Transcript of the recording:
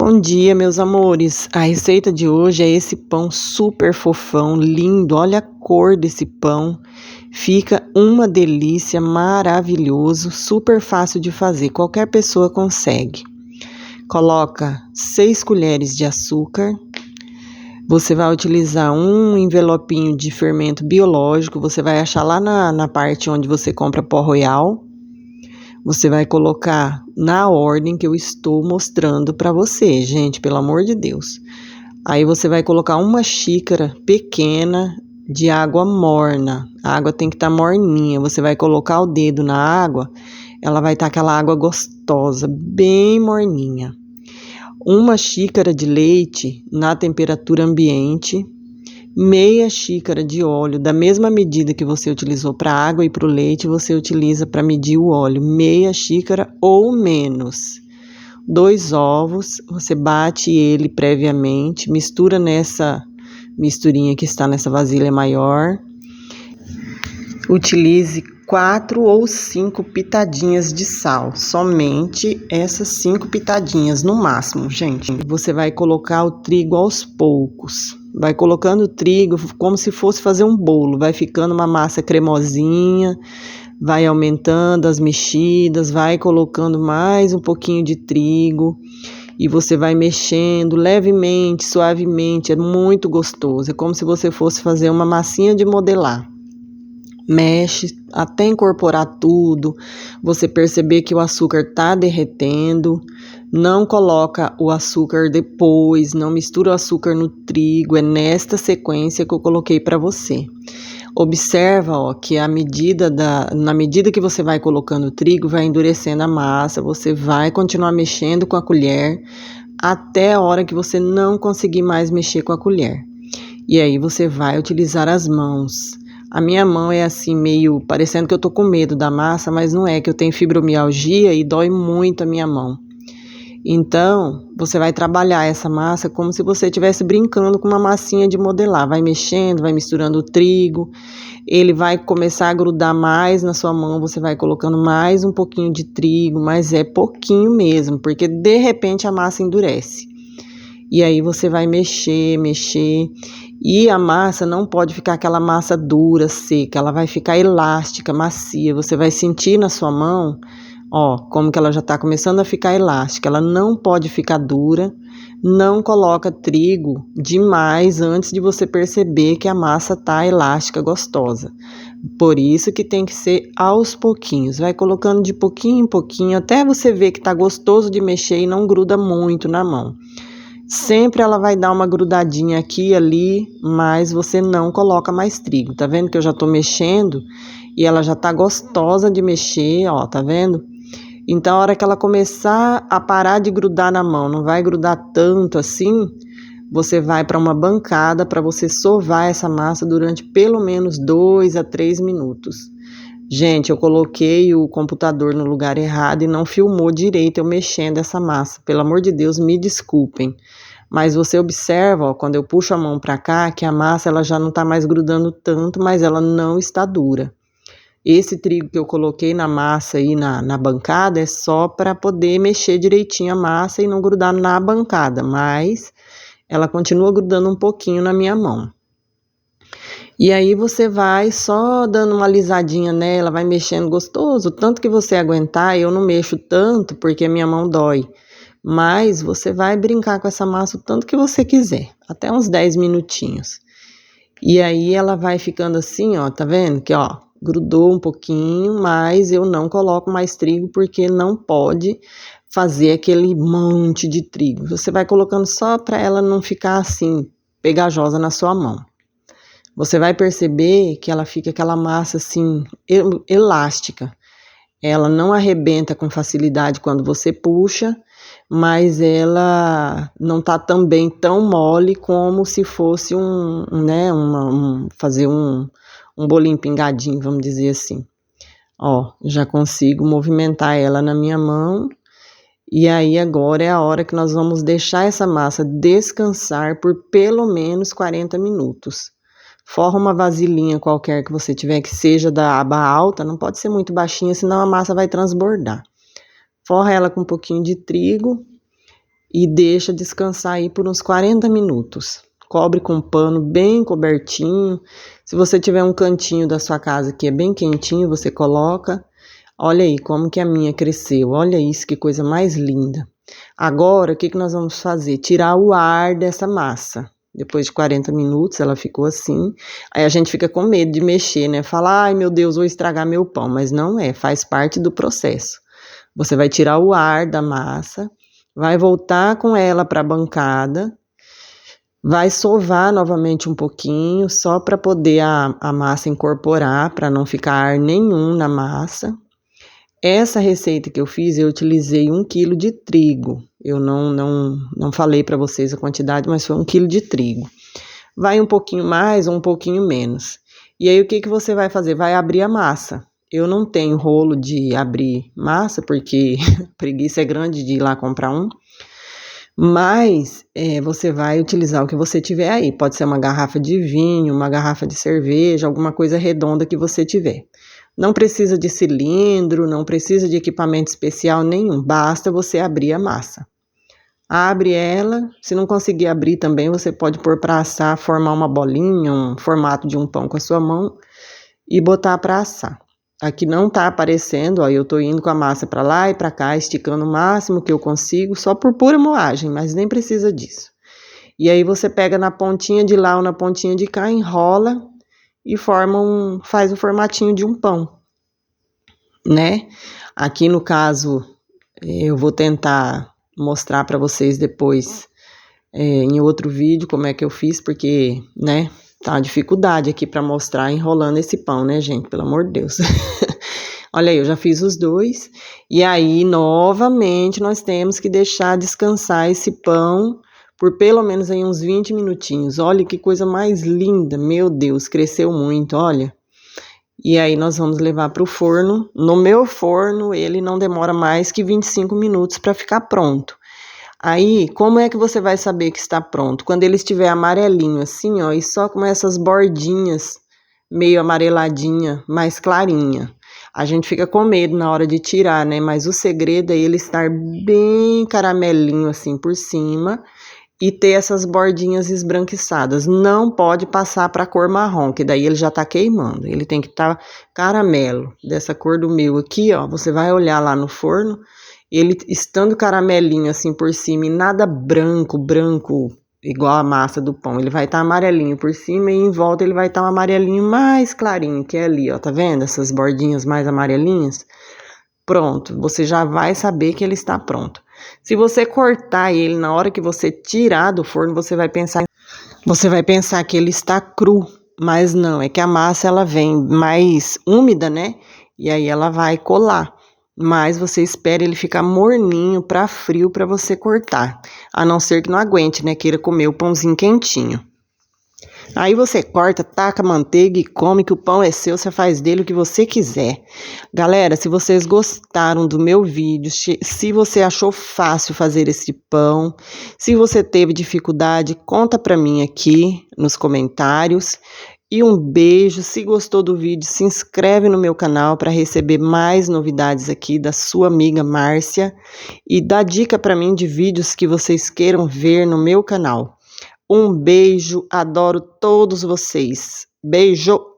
Bom dia, meus amores. A receita de hoje é esse pão super fofão, lindo. Olha a cor desse pão. Fica uma delícia, maravilhoso, super fácil de fazer. Qualquer pessoa consegue. Coloca 6 colheres de açúcar. Você vai utilizar um envelopinho de fermento biológico. Você vai achar lá na parte onde você compra pó Royal. Você vai colocar na ordem que eu estou mostrando para você, gente, pelo amor de Deus. Aí você vai colocar uma xícara pequena de água morna. A água tem que estar morninha. Você vai colocar o dedo na água, ela vai estar aquela água gostosa, bem morninha. Uma xícara de leite na temperatura ambiente. Meia xícara de óleo, da mesma medida que você utilizou para a água e para o leite, você utiliza para medir o óleo, meia xícara ou menos. 2 ovos, você bate ele previamente, mistura nessa misturinha que está nessa vasilha maior. Utilize 4 ou 5 pitadinhas de sal, somente essas 5 pitadinhas no máximo, gente. Você vai colocar o trigo aos poucos. Vai colocando o trigo como se fosse fazer um bolo. Vai ficando uma massa cremosinha, vai aumentando as mexidas, vai colocando mais um pouquinho de trigo. E você vai mexendo levemente, suavemente. É muito gostoso. É como se você fosse fazer uma massinha de modelar. Mexe até incorporar tudo, você perceber que o açúcar tá derretendo. Não coloca o açúcar depois, não mistura o açúcar no trigo, é nesta sequência que eu coloquei para você. Observa, ó, que na medida que você vai colocando o trigo, vai endurecendo a massa, você vai continuar mexendo com a colher até a hora que você não conseguir mais mexer com a colher. E aí você vai utilizar as mãos. A minha mão é assim, meio parecendo que eu tô com medo da massa, mas não é, que eu tenho fibromialgia e dói muito a minha mão. Então, você vai trabalhar essa massa como se você estivesse brincando com uma massinha de modelar. Vai mexendo, vai misturando o trigo, ele vai começar a grudar mais na sua mão, você vai colocando mais um pouquinho de trigo, mas é pouquinho mesmo, porque de repente a massa endurece. E aí você vai mexer. E a massa não pode ficar aquela massa dura, seca, ela vai ficar elástica, macia. Você vai sentir na sua mão, ó, como que ela já tá começando a ficar elástica. Ela não pode ficar dura. Não coloca trigo demais antes de você perceber que a massa tá elástica, gostosa. Por isso que tem que ser aos pouquinhos. Vai colocando de pouquinho em pouquinho até você ver que tá gostoso de mexer e não gruda muito na mão. Sempre ela vai dar uma grudadinha aqui e ali, mas você não coloca mais trigo. Tá vendo que eu já tô mexendo e ela já tá gostosa de mexer, ó, tá vendo? Então, a hora que ela começar a parar de grudar na mão, não vai grudar tanto assim, você vai para uma bancada para você sovar essa massa durante pelo menos 2 a 3 minutos. Gente, eu coloquei o computador no lugar errado e não filmou direito eu mexendo essa massa. Pelo amor de Deus, me desculpem. Mas você observa, ó, quando eu puxo a mão para cá, que a massa ela já não tá mais grudando tanto, mas ela não está dura. Esse trigo que eu coloquei na massa aí na bancada é só para poder mexer direitinho a massa e não grudar na bancada, mas ela continua grudando um pouquinho na minha mão. E aí você vai só dando uma alisadinha nela, vai mexendo gostoso, tanto que você aguentar. Eu não mexo tanto porque a minha mão dói, mas você vai brincar com essa massa o tanto que você quiser, até uns 10 minutinhos. E aí ela vai ficando assim, ó, tá vendo? Que ó, grudou um pouquinho, mas eu não coloco mais trigo porque não pode fazer aquele monte de trigo. Você vai colocando só para ela não ficar assim pegajosa na sua mão. Você vai perceber que ela fica aquela massa assim, elástica. Ela não arrebenta com facilidade quando você puxa, mas ela não tá também tão mole como se fosse fazer um bolinho pingadinho, vamos dizer assim. Ó, já consigo movimentar ela na minha mão. E aí agora é a hora que nós vamos deixar essa massa descansar por pelo menos 40 minutos. Forra uma vasilhinha qualquer que você tiver, que seja da aba alta, não pode ser muito baixinha, senão a massa vai transbordar. Forra ela com um pouquinho de trigo e deixa descansar aí por uns 40 minutos. Cobre com um pano bem cobertinho. Se você tiver um cantinho da sua casa que é bem quentinho, você coloca. Olha aí como que a minha cresceu. Olha isso, que coisa mais linda. Agora, o que nós vamos fazer? Tirar o ar dessa massa. Depois de 40 minutos, ela ficou assim. Aí a gente fica com medo de mexer, né? Falar, ai meu Deus, vou estragar meu pão. Mas não é, faz parte do processo. Você vai tirar o ar da massa, vai voltar com ela para a bancada, vai sovar novamente um pouquinho, só para poder a massa incorporar, para não ficar ar nenhum na massa. Essa receita que eu fiz, eu utilizei 1 quilo de trigo. Eu não falei para vocês a quantidade, mas foi 1 quilo de trigo. Vai um pouquinho mais ou um pouquinho menos. E aí, o que você vai fazer? Vai abrir a massa. Eu não tenho rolo de abrir massa, porque preguiça é grande de ir lá comprar um. Mas você vai utilizar o que você tiver aí. Pode ser uma garrafa de vinho, uma garrafa de cerveja, alguma coisa redonda que você tiver. Não precisa de cilindro, não precisa de equipamento especial nenhum. Basta você abrir a massa. Abre ela, se não conseguir abrir também, você pode pôr para assar, formar uma bolinha, um formato de um pão com a sua mão e botar para assar. Aqui não tá aparecendo, ó, eu tô indo com a massa para lá e para cá, esticando o máximo que eu consigo, só por pura moagem, mas nem precisa disso. E aí você pega na pontinha de lá ou na pontinha de cá, enrola e faz o formatinho de um pão, né? Aqui no caso, eu vou tentar mostrar para vocês depois em outro vídeo como é que eu fiz, porque, né, tá uma dificuldade aqui para mostrar enrolando esse pão, né, gente? Pelo amor de Deus. Olha aí, eu já fiz os dois. E aí, novamente, nós temos que deixar descansar esse pão por pelo menos aí uns 20 minutinhos. Olha que coisa mais linda. Meu Deus, cresceu muito, olha. E aí, nós vamos levar para o forno. No meu forno, ele não demora mais que 25 minutos para ficar pronto. Aí, como é que você vai saber que está pronto? Quando ele estiver amarelinho assim, ó, e só com essas bordinhas meio amareladinha, mais clarinha. A gente fica com medo na hora de tirar, né? Mas o segredo é ele estar bem caramelinho assim por cima e ter essas bordinhas esbranquiçadas. Não pode passar para a cor marrom, que daí ele já tá queimando. Ele tem que estar caramelo, dessa cor do meu aqui, ó. Você vai olhar lá no forno, ele estando caramelinho assim por cima e nada branco, igual a massa do pão. Ele vai estar amarelinho por cima e em volta ele vai estar um amarelinho mais clarinho, que é ali, ó, tá vendo? Essas bordinhas mais amarelinhas. Pronto, você já vai saber que ele está pronto. Se você cortar ele na hora que você tirar do forno, você vai pensar que ele está cru, mas não, é que a massa ela vem mais úmida, né? E aí ela vai colar. Mas você espera ele ficar morninho para frio para você cortar. A não ser que não aguente, né? Queira comer o pãozinho quentinho. Aí você corta, taca manteiga e come, que o pão é seu, você faz dele o que você quiser. Galera, se vocês gostaram do meu vídeo, se você achou fácil fazer esse pão, se você teve dificuldade, conta pra mim aqui nos comentários. E um beijo, se gostou do vídeo, se inscreve no meu canal para receber mais novidades aqui da sua amiga Márcia. E dá dica para mim de vídeos que vocês queiram ver no meu canal. Um beijo, adoro todos vocês. Beijo!